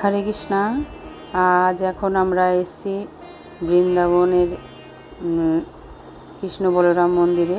হরে কৃষ্ণা। আজ এখন আমরা এসেছি বৃন্দাবনের কৃষ্ণ বলরাম মন্দিরে।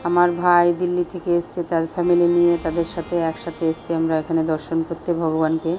আমার ভাই দিল্লি থেকে এসছে, তার ফ্যামিলি নিয়ে, তাদের সাথে একসাথে এসছি আমরা এখানে দর্শন করতে ভগবানকে।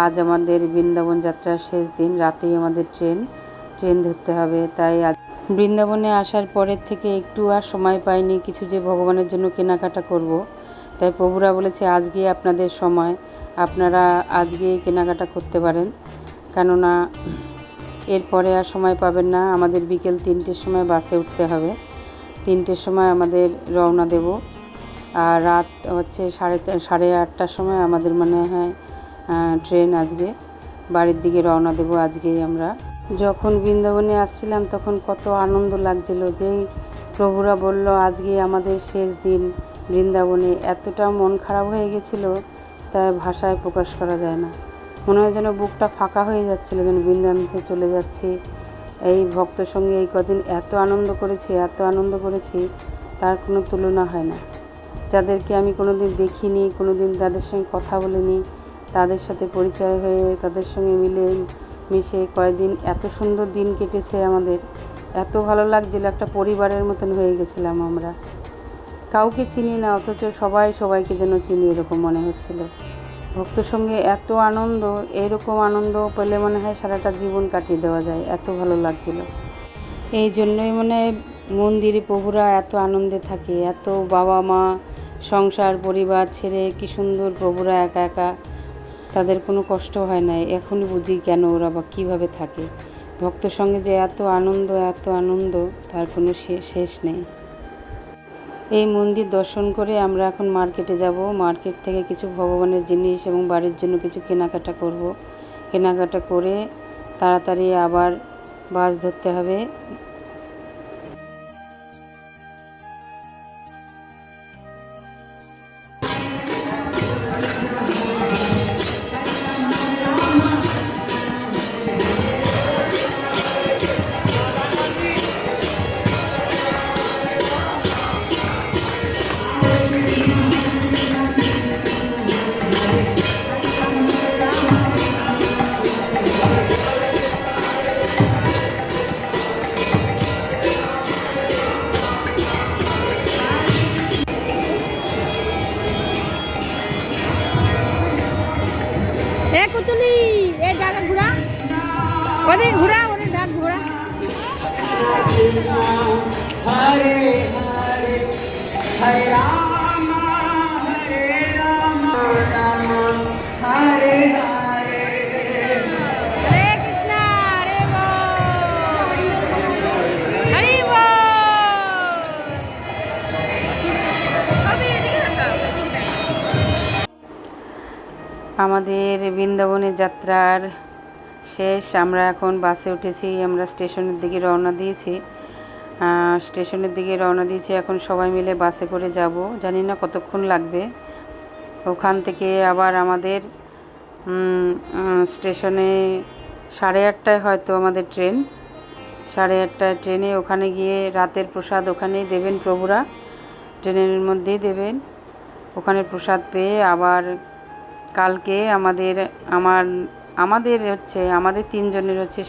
আজ আমাদের বৃন্দাবন যাত্রার শেষ দিন, রাতেই আমাদের ট্রেন ধরতে হবে। তাই আজ বৃন্দাবনে আসার পরের থেকে একটু আর সময় পাইনি কিছু যে ভগবানের জন্য কেনাকাটা করব। তাই প্রভুরা বলেছে আজকে আপনাদের সময়, আপনারা আজকে কেনাকাটা করতে পারেন, কেননা এরপরে আর সময় পাবেন না। আমাদের বিকেল 3টের সময় বাসে উঠতে হবে, 3টের সময় আমাদের রওনা দেব। আর রাত হচ্ছে 8:30টার সময় আমাদের মনে হয় ট্রেন। আজকে বাড়ির দিকে রওনা দেব আজকেই আমরা। যখন বৃন্দাবনে আসছিলাম তখন কত আনন্দ লাগছিল, যেই প্রভুরা বলল আজকে আমাদের শেষ দিন বৃন্দাবনে, এতটা মন খারাপ হয়ে গেছিলো তাই ভাষায় প্রকাশ করা যায় না। মনে হয় যেন বুকটা ফাঁকা হয়ে যাচ্ছিলো, যেন বৃন্দাবনে চলে যাচ্ছি। এই ভক্ত সঙ্গে এই কদিন এত আনন্দ করেছি তার কোনো তুলনা হয় না। যাদেরকে আমি কোনোদিন দেখিনি, কোনোদিন তাদের সঙ্গে কথা বলিনি, তাদের সাথে পরিচয় হয়ে তাদের সঙ্গে মিশে কয়েকদিন এত সুন্দর দিন কেটেছে আমাদের। এত ভালো লাগছিল, একটা পরিবারের মতন হয়ে গেছিলাম আমরা। কাউকে চিনি না অথচ সবাই সবাইকে যেন চিনি, এরকম মনে হচ্ছিল। ভক্তর সঙ্গে এত আনন্দ, এরকম আনন্দ পেলে মনে হয় সারাটা জীবন কাটিয়ে দেওয়া যায়, এত ভালো লাগছিল। এই জন্যই মনে হয় মন্দিরে প্রভুরা এত আনন্দে থাকে। এত বাবা মা সংসার পরিবার ছেড়ে কি সুন্দর প্রভুরা একা একা, তাদের কোনো কষ্ট হয় না। এখনই বুঝি কেন ওরা বা কীভাবে থাকে। ভক্তর সঙ্গে যে এত আনন্দ তার কোনো শেষ নেই। এই মন্দির দর্শন করে আমরা এখন মার্কেটে যাব। মার্কেট থেকে কিছু ভগবানের জিনিস এবং বাড়ির জন্য কিছু কেনাকাটা করব। কেনাকাটা করে তাড়াতাড়ি আবার বাস ধরতে হবে। কুতুলি এই জায়গা ঘোরা, ওরে ঘোরা, ওরে ডাক ঘোরা। হরে হরে হরে রাম হরে রাম রাম হরে হরে, হরে কৃষ্ণ হরে বল, হরি বল। আমাদের বৃন্দাবনের যাত্রার শেষ, আমরা এখন বাসে উঠেছি। আমরা স্টেশনের দিকে রওনা দিয়েছি। এখন সবাই মিলে বাসে করে যাব। জানি না কতক্ষণ লাগবে। ওখান থেকে আবার আমাদের স্টেশনে 8:30টায় হয়তো আমাদের ট্রেন। 8:30টায় ট্রেনে ওখানে গিয়ে রাতের প্রসাদ ওখানেই দেবেন প্রভুরা, ট্রেনের মধ্যেই দেবেন। ওখানে প্রসাদ পেয়ে আবার কালকে আমাদের 3জনের হচ্ছে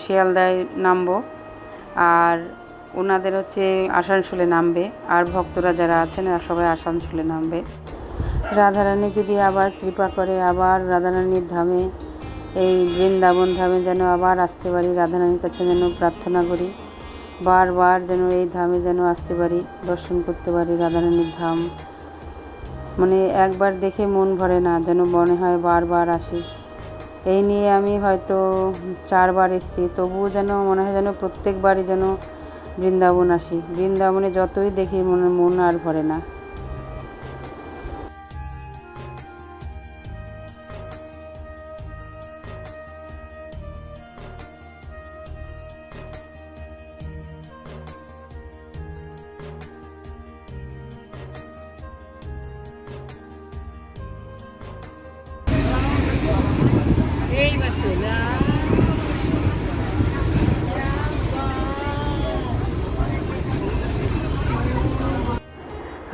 শিয়ালদায় নামবো, আর ওনাদের হচ্ছে আসানসোলে নামবে, আর ভক্তরা যারা আছেন সবাই আসানসোলে নামবে। রাধারানী যদি আবার কৃপা করে আবার রাধারানীর ধামে, এই বৃন্দাবন ধামে যেন আবার আসতে পারি। রাধারানীর কাছে যেন প্রার্থনা করি বারবার যেন এই ধামে যেন আসতে পারি, দর্শন করতে পারি রাধারানীর ধাম। মানে একবার দেখে মন ভরে না, যেন মনে হয় বারবার আসি। এই নিয়ে আমি হয়তো 4বার এসেছি, তবুও যেন মনে হয় যেন প্রত্যেকবারই যেন বৃন্দাবন আসি। বৃন্দাবনে যতই দেখি মন আর ভরে না।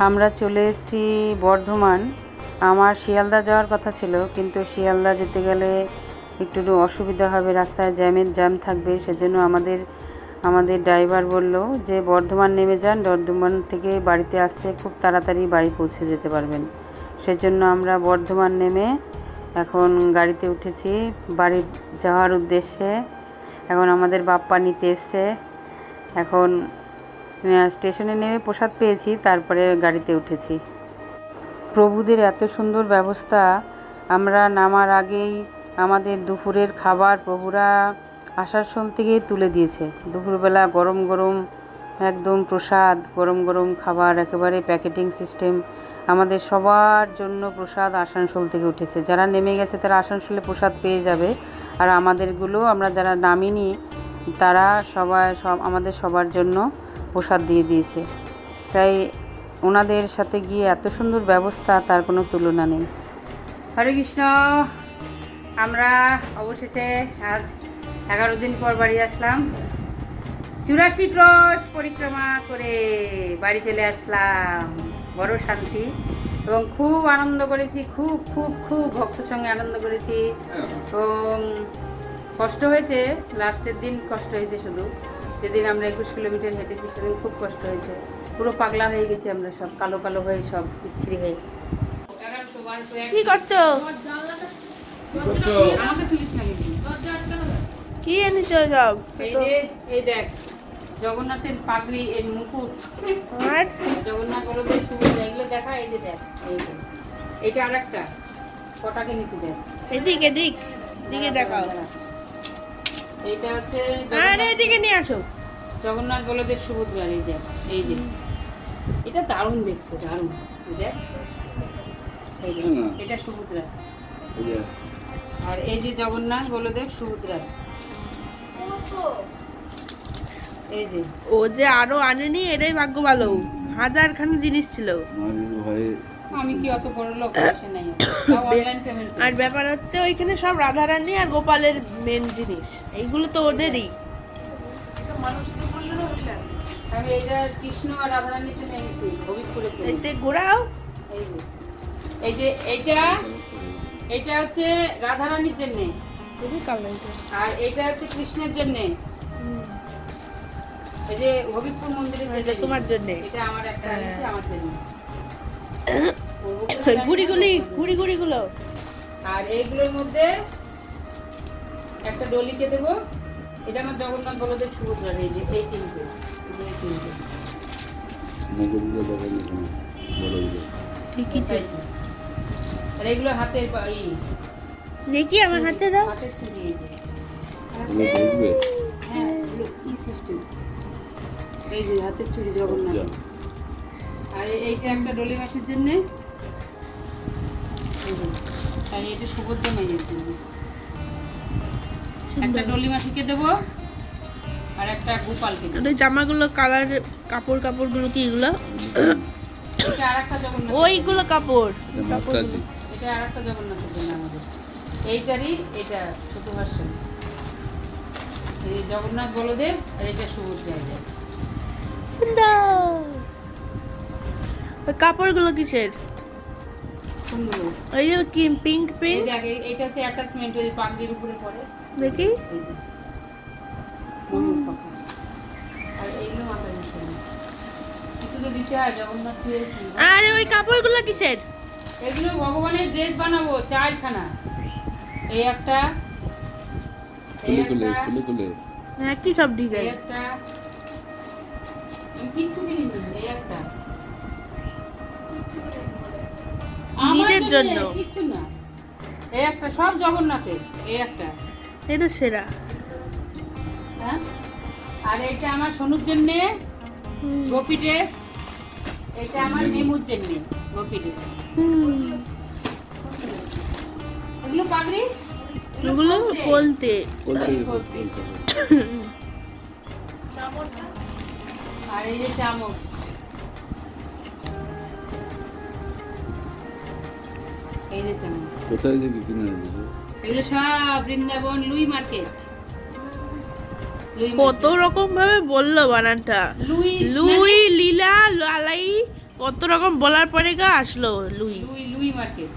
আমরা চলে এসেছি বর্ধমান। আমার শিয়ালদা যাওয়ার কথা ছিল, কিন্তু শিয়ালদা যেতে গেলে একটু অসুবিধা হবে, রাস্তায় জ্যাম থাকবে। সেজন্য আমাদের ড্রাইভার বলল যে বর্ধমান নেমে যান, বর্ধমান থেকে বাড়িতে আসতে খুব তাড়াতাড়ি বাড়ি পৌঁছে যেতে পারবেন। সেজন্য আমরা বর্ধমান নেমে এখন গাড়িতে উঠেছি বাড়ি যাওয়ার উদ্দেশ্যে। এখন আমাদের বাপ্পা নিতে এসছে। এখন স্টেশনে নেমে প্রসাদ পেয়েছি, তারপরে গাড়িতে উঠেছি। প্রভুদের এত সুন্দর ব্যবস্থা, আমরা নামার আগেই আমাদের দুপুরের খাবার প্রভুরা আসানসোল থেকেই তুলে দিয়েছে। দুপুরবেলা গরম গরম একদম প্রসাদ, গরম গরম খাবার, একেবারে প্যাকেটিং সিস্টেম। আমাদের সবার জন্য প্রসাদ আসানসোল থেকে উঠেছে। যারা নেমে গেছে তারা আসানসোলে প্রসাদ পেয়ে যাবে, আর আমাদেরগুলো আমরা যারা নামিনি তারা আমাদের সবার জন্য প্রসাদ দিয়ে দিয়েছে। তাই ওনাদের সাথে গিয়ে এত সুন্দর ব্যবস্থা, তার কোনো তুলনা নেই। হরে কৃষ্ণ। আমরা অবশেষে আজ 11 দিন পর বাড়ি আসলাম। 84 ক্রোশ পরিক্রমা করে বাড়ি চলে আসলাম। বড় শান্তি এবং খুব আনন্দ করেছি, খুব খুব খুব ভক্তের সঙ্গে আনন্দ করেছি। এবং কষ্ট হয়েছে, লাস্টের দিন কষ্ট হয়েছে শুধু। যেদিন আমরা 21 কিলোমিটার হেঁটেছি সেদিন খুব কষ্ট হয়েছে। পুরো পাগলা হয়ে গেছি আমরা, সব কালো কালো হয়ে, সব বিচ্ছিরি হয়ে। কি করছো? আমাকে তুলিস না কিন্তু। কি এনেছো সব? এই দেখ জগন্নাথের পাগড়ি, এর মুকুট, আর জগন্নাথ বলদের সুবিধা, এগুলো দেখা। এই যে দেখ, এই যে এইটা আরেকটা কটাকে নিচে দেখ। এদিকে দিকে দেখাও। এইটা হচ্ছে আর এদিকে নিয়ে আসো। জগন্নাথ বলদের সুভদ্রার। এই দেখ, এই যে এটা দারুণ দেখতে, দারুণ। এই দেখ, এই যে এটা সুভদ্রা, আর এই যে জগন্নাথ বলদেব সুভদ্রা। এই যে ও যে আরো আনেনি, এটাই ভাগ্য ভালো। হাজারখানা জিনিস ছিল। আমি কি অত বড় লোক, পয়সা নাই অনলাইন পেমেন্ট। আর ব্যাপার হচ্ছে ওইখানে সব রাধারানী আর গোপালের মেন জিনিস, এইগুলো তো ওদেরই। আমি এইটা কৃষ্ণ আর রাধারানীর জন্য এনেছি হবিবপুরে। এতে ঘোরাও। এই যে এইটা হচ্ছে রাধারানীর জন্য, আর এইটা হচ্ছে কৃষ্ণের জন্য। এই যে হবিবপুর মন্দিরের জন্য, তোমার জন্য। এটা আমার একটা আছে, আমার জন্য। গুড়িগুলো আর এইগুলোর মধ্যে একটা ডলিকে দেবো। এটা আমার জগন্নাথ বলদেব সুভদ্রার। এই যে এই তিনটে, আর এইগুলো হাতের দেখি আমার হাতে দাও। হাতের চুড়ি। এই যে হ্যাঁ, এগুলো কি সিস্টেম। এই যে হাতের চুড়ি জগন্নাথ। আর এইটা একটা ডলি মাসির জন্য, আর এটা সুভদ্রা মায়ের জন্য। একটা ডলি মাসিকে দেবো, আর একটা গোপালকে দেবো। জামাগুলো কালার, কাপড়গুলো কি এগুলো? এটা আরেকটা জগন্নাথ, ওইগুলো কাপড়। এটা আরেকটা জগন্নাথের জন্য আমাদের। এইটারই এটা ছোট ভার্সন। এই জগন্নাথ বলদেব, আর এটা সুভদ্রা। কাপড়গুলো কিসের? কোনগুলো? ওই যে কি পিঙ্ক এই দেখ, এইটা হচ্ছে অ্যাটাচমেন্ট, ওই পাগড়ির উপরে পড়ে। দেখি। এই যে ময়ূর পাখা। আর এইগুলো মাথায় দিতে হয়, কিছু তো দিতে হয়। জগন্নাথ হয়েছি। আরে ওই কাপড়গুলো কিসের? এগুলো ভগবানের ড্রেস বানাবো, 4খানা। এই একটা, এই একটা, হ্যাঁ, কি সব এই ডিজাইন? একটা, কিচ্ছু কিনিনি। এই একটা নিজের জন্য কিচ্ছু না। এই একটা সব জগন্নাথের। এই একটা, এটা সেরা। হ্যাঁ। আর এইটা আমার সোনুর জন্য গোপী ড্রেস। এটা আমার মেমুর জন্য গোপী ড্রেস। এগুলো পাগড়ি, এগুলো বলতে। আর এই যে চামচ। এই যে চামচ। কোথায় যে কিনে এগুলো সব বৃন্দাবন লুই মার্কেট। কত রকম ভাবে বললো বানানটা। লুই লুই, লীলা, লালাই, কত রকম বলার পরে গা আসলো লুই। Luis Luis market.